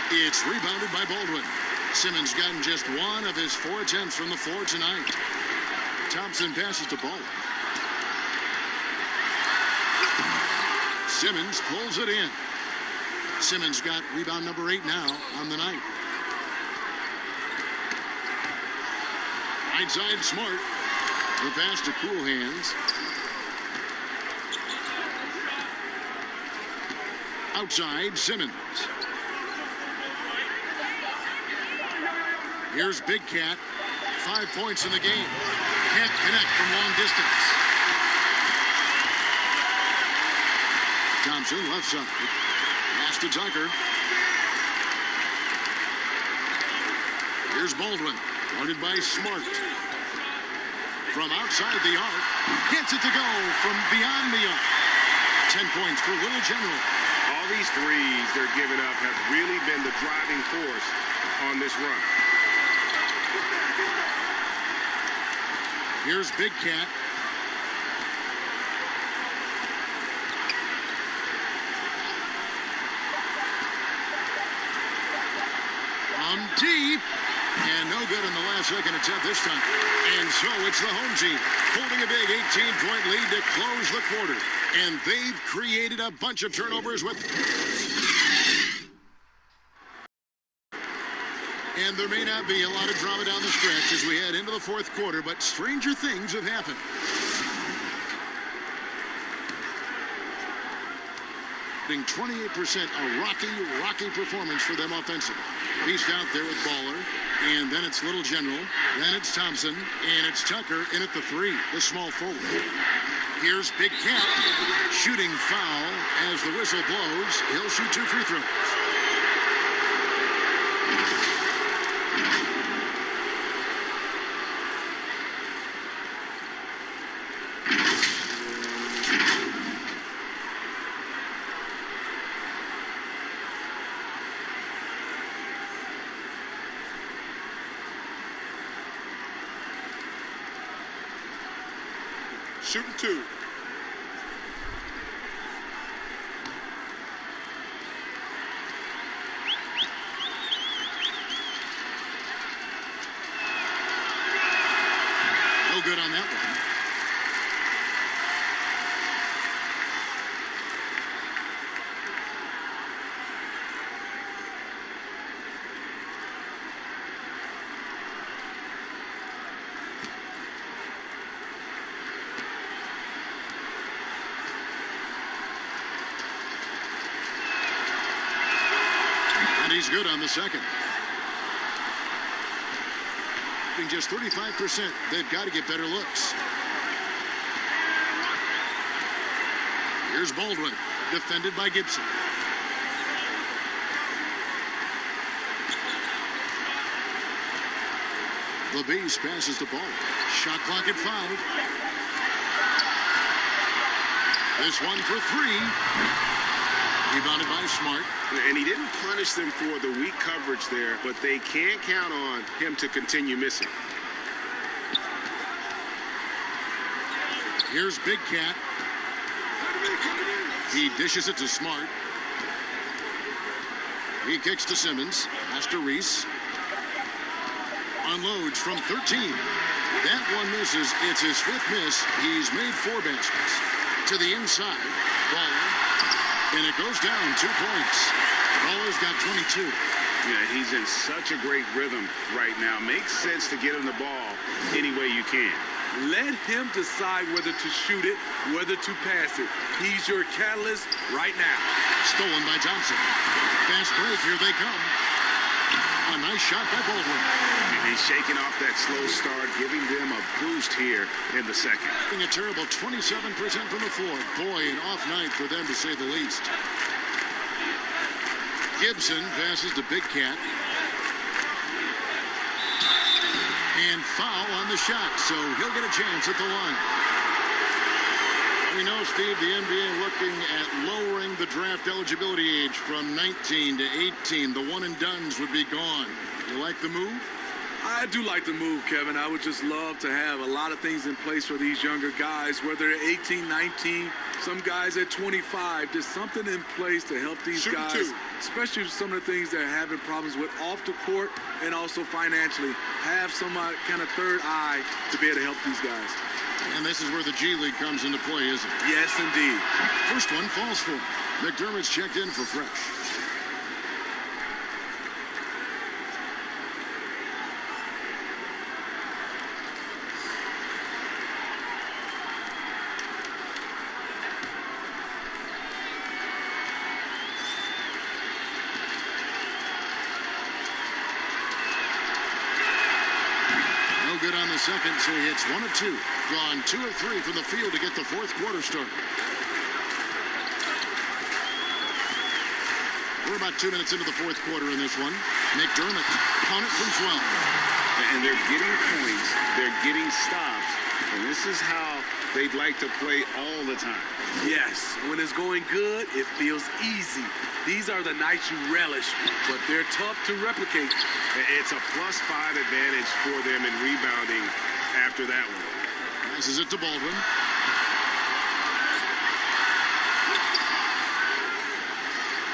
Speaker 1: It's rebounded by Baldwin. Simmons gotten just 1 of his 4 attempts from the floor tonight. Thompson passes to Baldwin. Simmons pulls it in. Simmons got rebound number 8 now on the night. Right side, Smart. The pass to Cool Hands. Outside, Simmons. Here's Big Cat. 5 points in the game. Can't connect from long distance. Thompson, left side. Pass to Tucker. Here's Baldwin. Guarded by Smart. From outside the arc, gets it to go from beyond the arc. 10 points for Little General.
Speaker 2: All these threes they're giving up have really been the driving force on this run.
Speaker 1: Here's Big Cat. From deep. And no good in the last second attempt this time. And so it's the home team holding a big 18-point lead to close the quarter. And they've created a bunch of turnovers with... And there may not be a lot of drama down the stretch as we head into the fourth quarter, but stranger things have happened. 28%, a rocky performance for them offensively. Beast out there with Baller, and then it's Little General, then it's Thompson, and it's Tucker in at the 3, the small forward. Here's Big Cat, shooting foul as the whistle blows. He'll shoot 2 free throws.
Speaker 6: Shooting 2.
Speaker 1: No good on that one. And he's good on the second. shooting just 35%. They've got to get better looks. Here's Baldwin, defended by Gibson. The Beast passes the ball. Shot clock at 5. This one for 3. Rebounded by Smart.
Speaker 2: And he didn't punish them for the weak coverage there, but they can't count on him to continue missing.
Speaker 1: Here's Big Cat. He dishes it to Smart. He kicks to Simmons. Pass to Reese. Unloads from 13. That one misses. It's his 5th miss. He's made 4 baskets. To the inside. Baller. And it goes down 2 points. Baller's got 22.
Speaker 2: Yeah, he's in such a great rhythm right now. Makes sense to get him the ball any way you can.
Speaker 3: Let him decide whether to shoot it, whether to pass it. He's your catalyst right now.
Speaker 1: Stolen by Johnson. Fast break. Here they come. A nice shot by Baldwin.
Speaker 2: And he's shaking off that slow start, giving them a boost here in the second.
Speaker 1: A terrible 27% from the floor. Boy, an off night for them to say the least. Gibson passes to Big Cat. And foul on the shot, so he'll get a chance at the line. We know, Steve, the NBA looking at lowering the draft eligibility age from 19 to 18. The one-and-dones would be gone. You like the move?
Speaker 3: I do like the move, Kevin. I would just love to have a lot of things in place for these younger guys, whether they're 18, 19, some guys at 25. There's something in place to help these guys, especially some of the things they're having problems with off the court and also financially. Have some kind of third eye to be able to help these guys.
Speaker 1: And this is where the G League comes into play, isn't it?
Speaker 3: Yes, indeed.
Speaker 1: First one falls for him. McDermott's checked in for fresh. Good on the second, so he hits 1 of 2. Gone 2 of 3 from the field to get the 4th quarter started. We're about 2 minutes into the 4th quarter in this one. McDermott, count it from 12.
Speaker 2: And they're getting points, they're getting stops, and this is how they'd like to play all the time.
Speaker 3: Yes, when it's going good, it feels easy. These are the nights you relish, but they're tough to replicate.
Speaker 2: It's a +5 advantage for them in rebounding after that one.
Speaker 1: Passes it to Baldwin.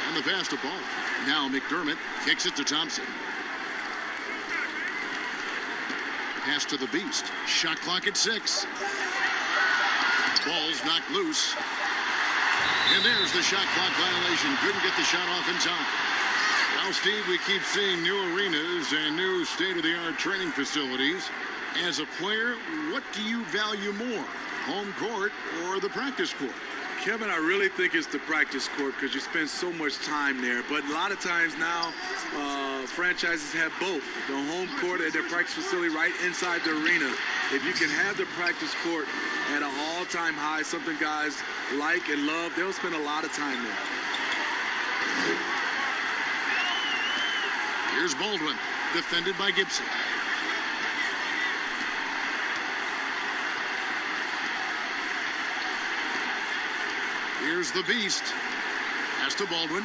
Speaker 1: And the pass to Ball. Now McDermott kicks it to Thompson. Pass to the Beast. Shot clock at 6. Ball's knocked loose. And there's the shot clock violation. Couldn't get the shot off in time. Now, Steve, we keep seeing new arenas and new state-of-the-art training facilities. As a player, what do you value more, home court or the practice court?
Speaker 3: Kevin, I really think it's the practice court because you spend so much time there. But a lot of times now, franchises have both. The home court and their practice facility right inside the arena. If you can have the practice court at an all-time high, something guys like and love, they'll spend a lot of time there.
Speaker 1: Here's Baldwin, defended by Gibson. Here's the Beast. Pass to Baldwin.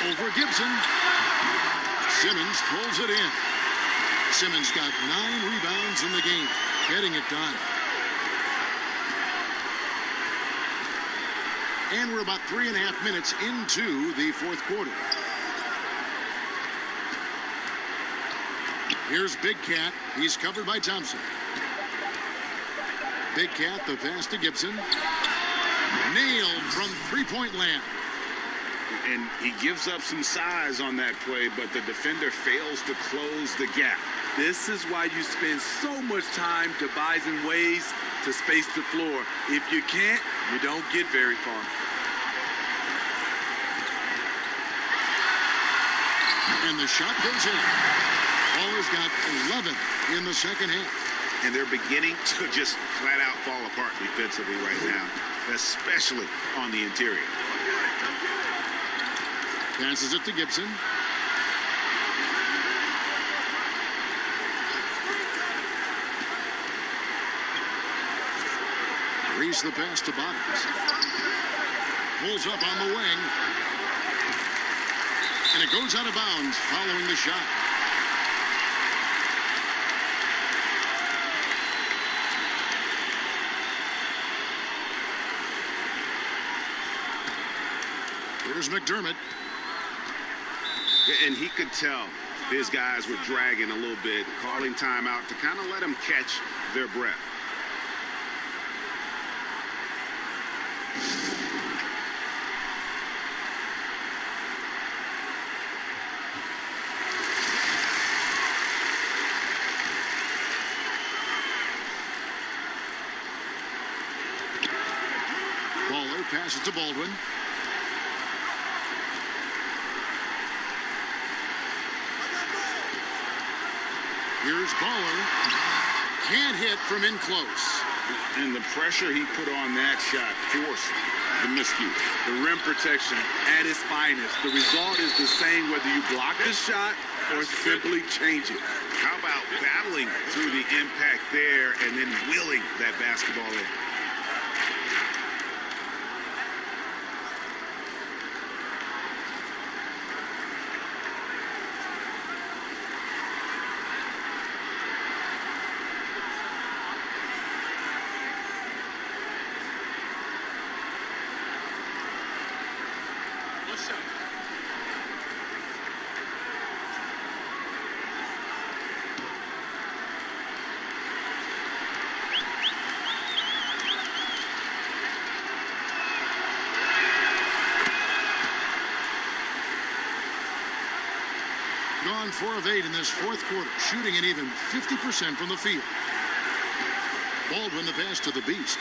Speaker 1: Over Gibson. Simmons pulls it in. Simmons got 9 rebounds in the game, getting it done. And we're about 3.5 minutes into the 4th quarter. Here's Big Cat. He's covered by Thompson. Big Cat, the pass to Gibson. Nailed from three-point land.
Speaker 2: And he gives up some size on that play, but the defender fails to close the gap.
Speaker 3: This is why you spend so much time devising ways to space the floor. If you can't, you don't get very far.
Speaker 1: And the shot goes in. Baller's got 11 in the second half.
Speaker 2: And they're beginning to just flat out fall apart defensively right now, especially on the interior.
Speaker 1: Passes it to Gibson. Reese the pass to Bottoms. Pulls up on the wing. And it goes out of bounds following the shot. Here's McDermott.
Speaker 2: And he could tell his guys were dragging a little bit, calling timeout to kind of let them catch their breath.
Speaker 1: Baller passes to Baldwin. Here's Baller. Can't hit from in close.
Speaker 2: And the pressure he put on that shot forced the miscue.
Speaker 3: The rim protection at its finest. The result is the same whether you block the shot or simply change it.
Speaker 2: How about battling through the impact there and then wheeling that basketball in?
Speaker 1: Gone 4 of 8 in this fourth quarter, shooting an even 50% from the field. Baldwin the pass to the Beast.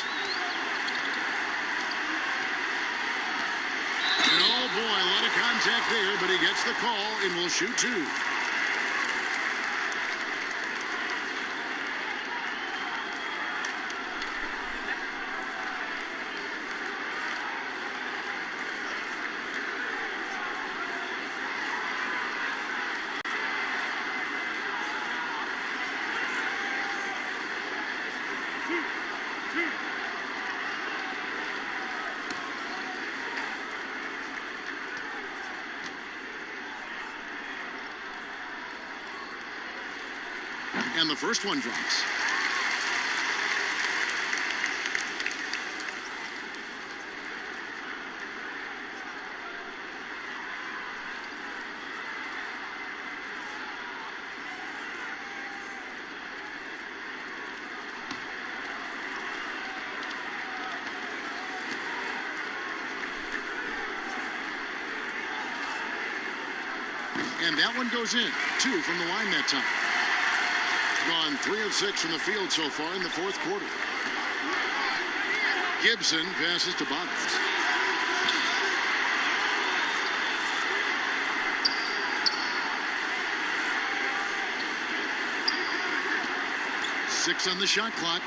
Speaker 1: And oh boy, a lot of contact there, but he gets the call and will shoot 2. And the first one drops. And that one goes in. 2 from the line that time. Gone 3 of 6 from the field so far in the fourth quarter. Gibson passes to Bottoms. Six on the shot clock.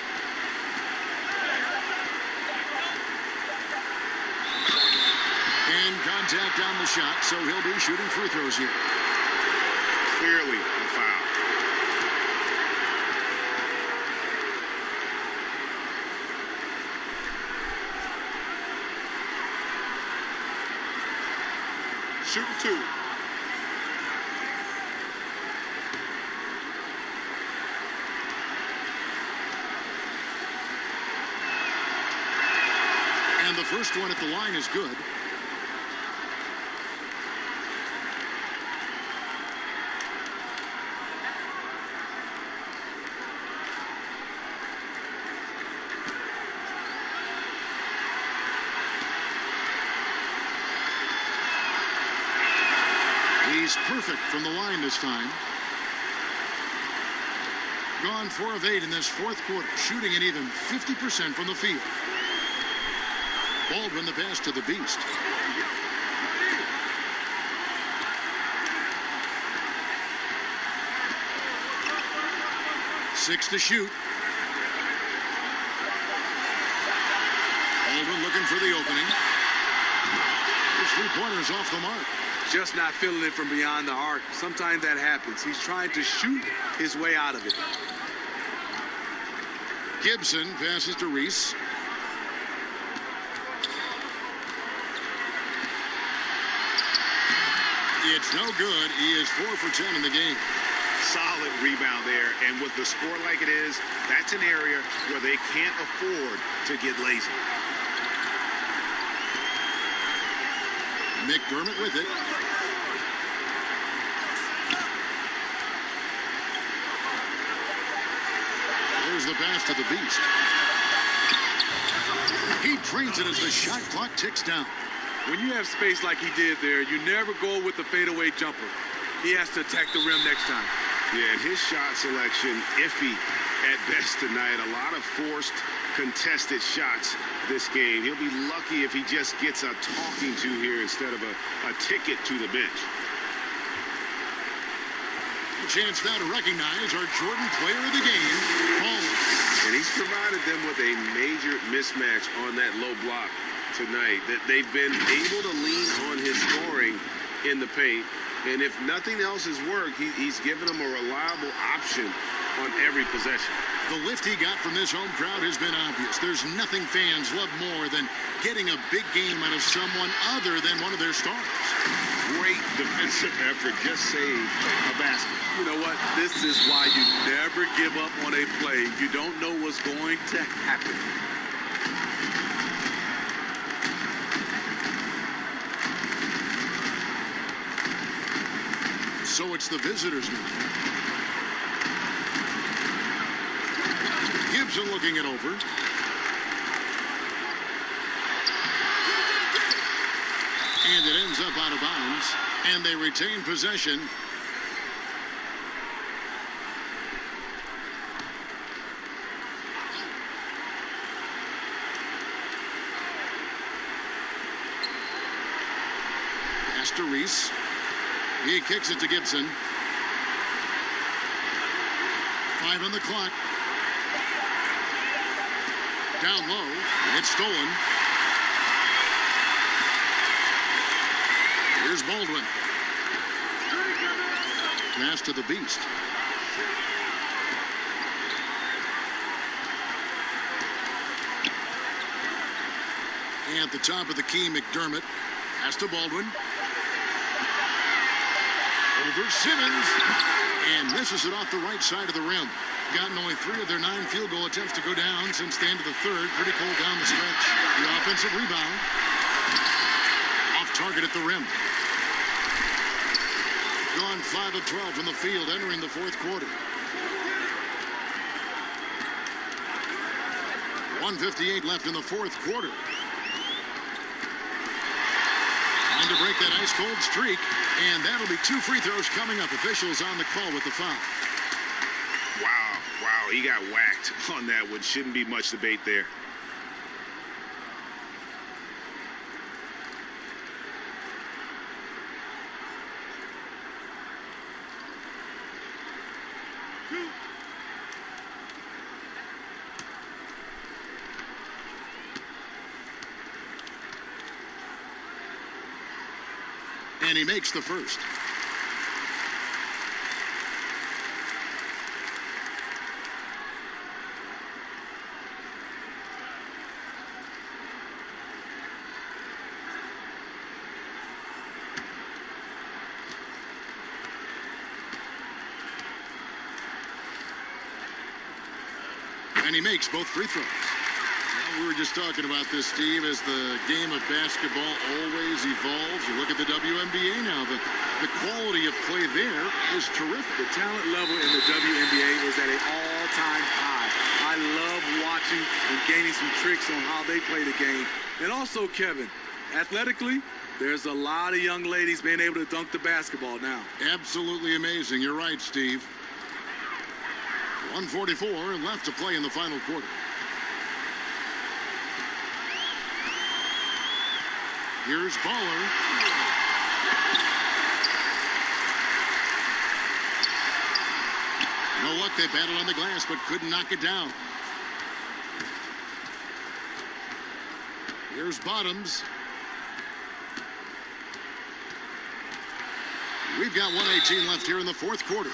Speaker 1: And contact on the shot, so he'll be shooting free throws here.
Speaker 2: Clearly a foul. Shooting 2.
Speaker 1: And the first one at the line is good. He's perfect from the line this time. Gone 4 of 8 in this fourth quarter, shooting an even 50% from the field. Baldwin the pass to the Beast. 6 to shoot. Baldwin looking for the opening. His three-pointer's off the mark.
Speaker 3: Just not feeling it from beyond the arc. Sometimes that happens. He's trying to shoot his way out of it.
Speaker 1: Gibson passes to Reese. It's no good. He is 4 for 10 in the game.
Speaker 2: Solid rebound there, and with the score like it is, that's an area where they can't afford to get lazy.
Speaker 1: McDermott with it. There's the pass to the Beast. He drains it as the shot clock ticks down.
Speaker 3: When you have space like he did there, you never go with the fadeaway jumper. He has to attack the rim next time.
Speaker 2: Yeah, and his shot selection, iffy at best tonight. A lot of forced, contested shots this game. He'll be lucky if he just gets a talking to here instead of a ticket to the bench.
Speaker 1: A chance now to recognize our Jordan player of the game, Baldwin.
Speaker 7: And he's provided them with a major mismatch on that low block tonight. That they've been able to lean on his scoring in the paint. And if nothing else has worked, he's given them a reliable option on every possession.
Speaker 1: The lift he got from this home crowd has been obvious. There's nothing fans love more than getting a big game out of someone other than one of their stars.
Speaker 2: Great defensive effort, just saved a basket.
Speaker 3: You know what? This is why you never give up on a play. You don't know what's going to happen.
Speaker 1: So it's the visitors now. Gibson looking it over. And it ends up out of bounds. And they retain possession. Pass to Reese. He kicks it to Gibson. 5 on the clock. Down low. It's stolen. Here's Baldwin. Pass to the Beast. And at the top of the key, McDermott. Pass to Baldwin. Over Simmons, and misses it off the right side of the rim. Gotten only 3 of their 9 field goal attempts to go down since the end of the third. Pretty cold down the stretch. The offensive rebound. Off target at the rim. Gone 5 of 12 from the field entering the fourth quarter. 1:58 left in the fourth quarter. Trying to break that ice-cold streak, and that'll be 2 free throws coming up. Officials on the call with the foul.
Speaker 2: Wow, he got whacked on that one. Shouldn't be much debate there.
Speaker 1: And he makes the first. And he makes both free throws. We were just talking about this, Steve, as the game of basketball always evolves. You look at the WNBA now. The quality of play there is terrific.
Speaker 3: The talent level in the WNBA is at an all-time high. I love watching and gaining some tricks on how they play the game. And also, Kevin, athletically, there's a lot of young ladies being able to dunk the basketball now.
Speaker 1: Absolutely amazing. You're right, Steve. 1:44 left to play in the final quarter. Here's Baller. No luck puck. They battled on the glass, but couldn't knock it down. Here's Bottoms. We've got 1:18 left here in the fourth quarter.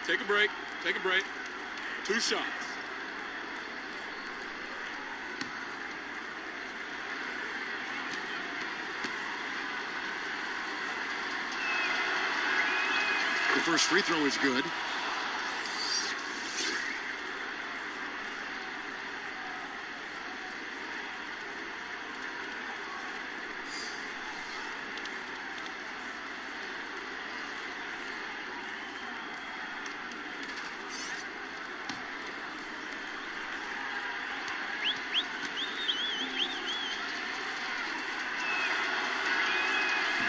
Speaker 5: Take a break. Take a break. 2 shots.
Speaker 1: The first free throw is good.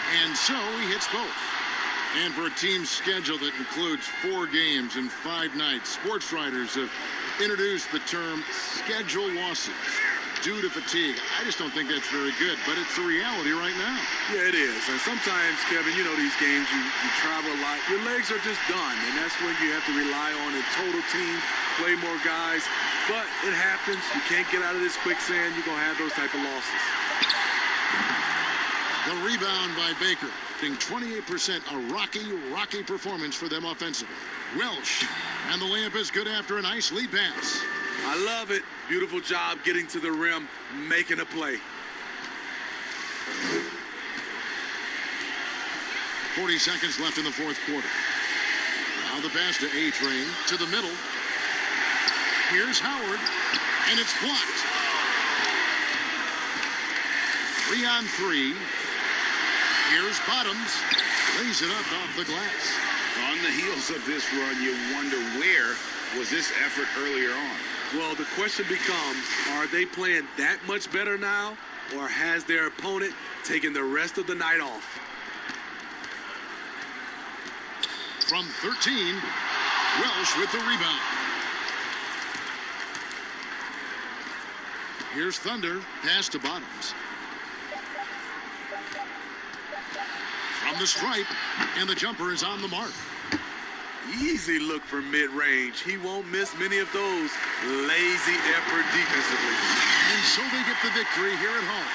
Speaker 1: And so he hits both. And for a team's schedule that includes 4 games in 5 nights, sports writers have introduced the term schedule losses due to fatigue. I just don't think that's very good, but it's the reality right now.
Speaker 3: Yeah, it is. And sometimes, Kevin, you know these games, you travel a lot. Your legs are just done, and that's when you have to rely on a total team, play more guys. But it happens. You can't get out of this quicksand. You're going to have those type of losses.
Speaker 1: The rebound by Baker, being 28%, a rocky performance for them offensively. Welsh, and the layup is good after a nice lead pass.
Speaker 3: I love it. Beautiful job getting to the rim, making a play.
Speaker 1: 40 seconds left in the fourth quarter. Now the pass to A-Train, to the middle. Here's Howard, and it's blocked. 3-on-3. Here's Bottoms, lays it up off the glass.
Speaker 2: On the heels of this run, you wonder where was this effort earlier on?
Speaker 3: Well, the question becomes, are they playing that much better now, or has their opponent taken the rest of the night off?
Speaker 1: From 13, Welsh with the rebound. Here's Thunder, pass to Bottoms. From the stripe, and the jumper is on the mark.
Speaker 3: Easy look for mid-range. He won't miss many of those. Lazy effort defensively.
Speaker 1: And so they get the victory here at home.